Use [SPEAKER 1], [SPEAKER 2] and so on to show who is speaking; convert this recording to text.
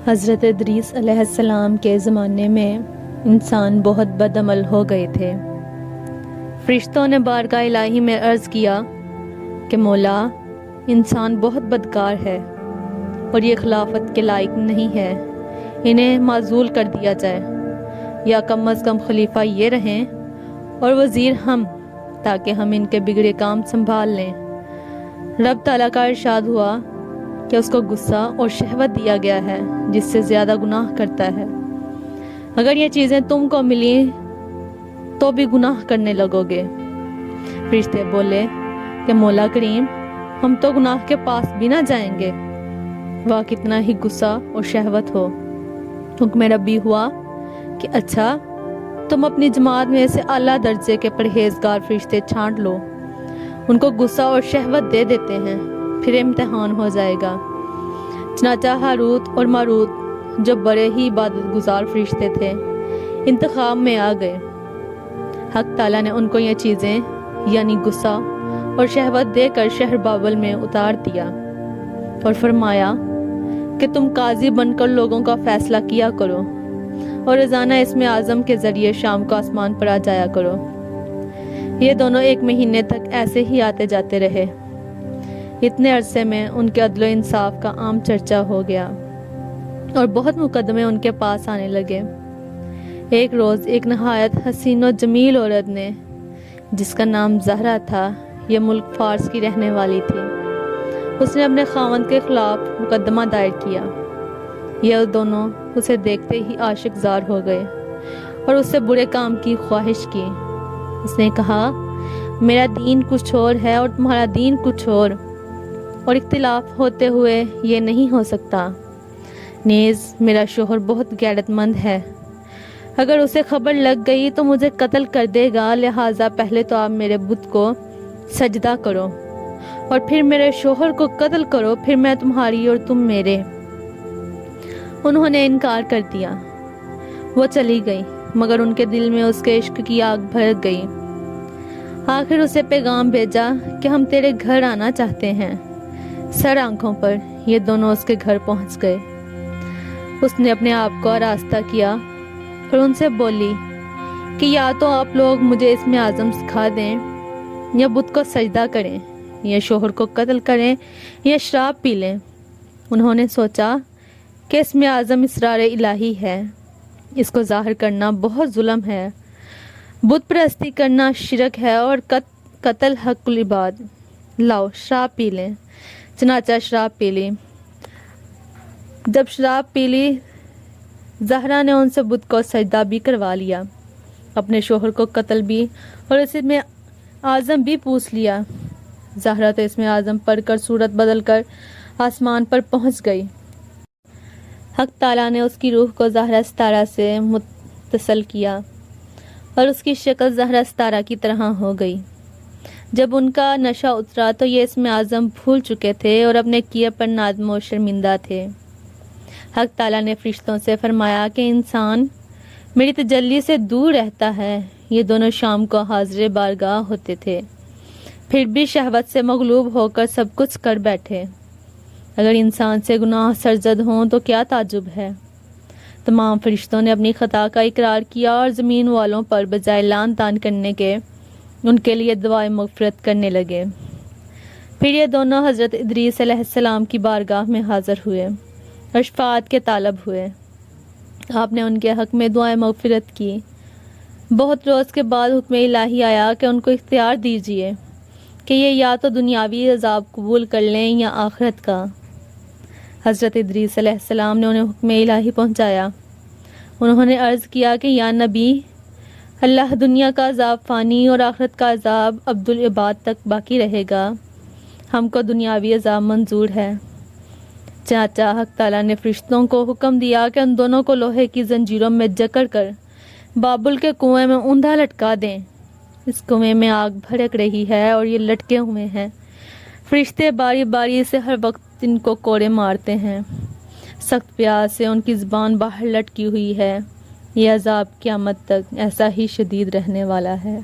[SPEAKER 1] حضرت ادریس علیہ السلام کے زمانے میں انسان بہت بد عمل ہو گئے تھے۔ فرشتوں نے بارگاہ الہی میں عرض کیا کہ مولا، انسان بہت بدکار ہے اور یہ خلافت کے لائق نہیں ہے، انہیں معزول کر دیا جائے، یا کم از کم خلیفہ یہ رہیں اور وزیر ہم، تاکہ ہم ان کے بگڑے کام سنبھال لیں۔ رب تعالیٰ کا ارشاد ہوا کہ اس کو غصہ اور شہوت دیا گیا ہے جس سے زیادہ گناہ کرتا ہے۔ اگر یہ چیزیں تم کو ملیں تو بھی گناہ کرنے لگو گے۔ فرشتے بولے کہ مولا کریم، ہم تو گناہ کے پاس بھی نہ جائیں گے، واہ کتنا ہی غصہ اور شہوت ہو۔ حکم ربی ہوا کہ اچھا، تم اپنی جماعت میں سے اعلیٰ درجے کے پرہیزگار فرشتے چھانٹ لو، ان کو غصہ اور شہوت دے دیتے ہیں، پھر امتحان ہو جائے گا۔ چنانچہ ہاروت اور ماروت جو بڑے ہی عبادت گزار فرشتے تھے انتخاب میں آ گئے۔ حق تعالیٰ نے ان کو یہ چیزیں یعنی غصہ اور شہوت دے کر شہر بابل میں اتار دیا اور فرمایا کہ تم قاضی بن کر لوگوں کا فیصلہ کیا کرو اور روزانہ اسم اعظم کے ذریعے شام کو آسمان پر آ جایا کرو۔ یہ دونوں 1 مہینے تک ایسے ہی آتے جاتے رہے۔ اتنے عرصے میں ان کے عدل و انصاف کا عام چرچا ہو گیا اور بہت مقدمے ان کے پاس آنے لگے۔ ایک روز ایک نہایت حسین و جمیل عورت نے، جس کا نام زہرا تھا، یہ ملک فارس کی رہنے والی تھی، اس نے اپنے خاوند کے خلاف مقدمہ دائر کیا۔ یہ دونوں اسے دیکھتے ہی عاشق زار ہو گئے اور اس سے برے کام کی خواہش کی۔ اس نے کہا، میرا دین کچھ اور ہے اور تمہارا دین کچھ اور اختلاف ہوتے ہوئے یہ نہیں ہو سکتا۔ نیز میرا شوہر بہت غیرت مند ہے، اگر اسے خبر لگ گئی تو مجھے قتل کر دے گا، لہٰذا پہلے تو آپ میرے بت کو سجدہ کرو اور پھر میرے شوہر کو قتل کرو، پھر میں تمہاری اور تم میرے۔ انہوں نے انکار کر دیا۔ وہ چلی گئی، مگر ان کے دل میں اس کے عشق کی آگ بھڑک گئی۔ آخر اسے پیغام بھیجا کہ ہم تیرے گھر آنا چاہتے ہیں۔ سر آنکھوں پر یہ دونوں اس کے گھر پہنچ گئے۔ اس نے اپنے آپ کو آراستہ کیا اور ان سے بولی کہ یا تو آپ لوگ مجھے اسم اعظم سکھا دیں، یا بت کو سجدہ کریں، یا شوہر کو قتل کریں، یا شراب پی لیں۔ انہوں نے سوچا کہ اسم اعظم اسرار الہی ہے، اس کو ظاہر کرنا بہت ظلم ہے، بت پرستی کرنا شرک ہے اور قتل حق العباد، لاؤ شراب پی لیں۔ چنانچہ شراب پی لی۔ جب شراب پی لی، زہرا نے ان سے بت کو سجدہ بھی کروا لیا، اپنے شوہر کو قتل بھی اور اسم اعظم بھی پوچھ لیا۔ زہرا تو اسم اعظم پڑھ کر صورت بدل کر آسمان پر پہنچ گئی۔ حق تعالیٰ نے اس کی روح کو زہرا ستارہ سے متصل کیا اور اس کی شکل زہرا ستارہ کی طرح ہو گئی۔ جب ان کا نشہ اترا تو یہ اسم اعظم بھول چکے تھے اور اپنے کیے پر نادم و شرمندہ تھے۔ حق تعالیٰ نے فرشتوں سے فرمایا کہ انسان میری تجلی سے دور رہتا ہے۔ یہ دونوں شام کو حاضر بارگاہ ہوتے تھے، پھر بھی شہوت سے مغلوب ہو کر سب کچھ کر بیٹھے۔ اگر انسان سے گناہ سرزد ہوں تو کیا تعجب ہے۔ تمام فرشتوں نے اپنی خطا کا اقرار کیا اور زمین والوں پر بجائے لعن طعن کرنے کے ان کے لیے دعائے مغفرت کرنے لگے۔ پھر یہ دونوں حضرت ادریس علیہ السلام کی بارگاہ میں حاضر ہوئے اور شفاعت کے طالب ہوئے۔ آپ نے ان کے حق میں دعائے مغفرت کی۔ بہت روز کے بعد حکم الہی آیا کہ ان کو اختیار دیجیے کہ یہ یا تو دنیاوی عذاب قبول کر لیں یا آخرت کا۔ حضرت ادریس علیہ السلام نے انہیں حکم الہی پہنچایا۔ انہوں نے عرض کیا کہ یا نبی، اللہ دنیا کا عذاب فانی اور آخرت کا عذاب عبدالعباد تک باقی رہے گا، ہم کو دنیاوی عذاب منظور ہے۔ چنانچہ حق تعالیٰ نے فرشتوں کو حکم دیا کہ ان دونوں کو لوہے کی زنجیروں میں جکڑ کر بابل کے کنویں میں اوندا لٹکا دیں۔ اس کنویں میں آگ بھڑک رہی ہے اور یہ لٹکے ہوئے ہیں۔ فرشتے باری باری سے ہر وقت ان کو کوڑے مارتے ہیں۔ سخت پیاس سے ان کی زبان باہر لٹکی ہوئی ہے۔ یہ عذاب قیامت تک ایسا ہی شدید رہنے والا ہے۔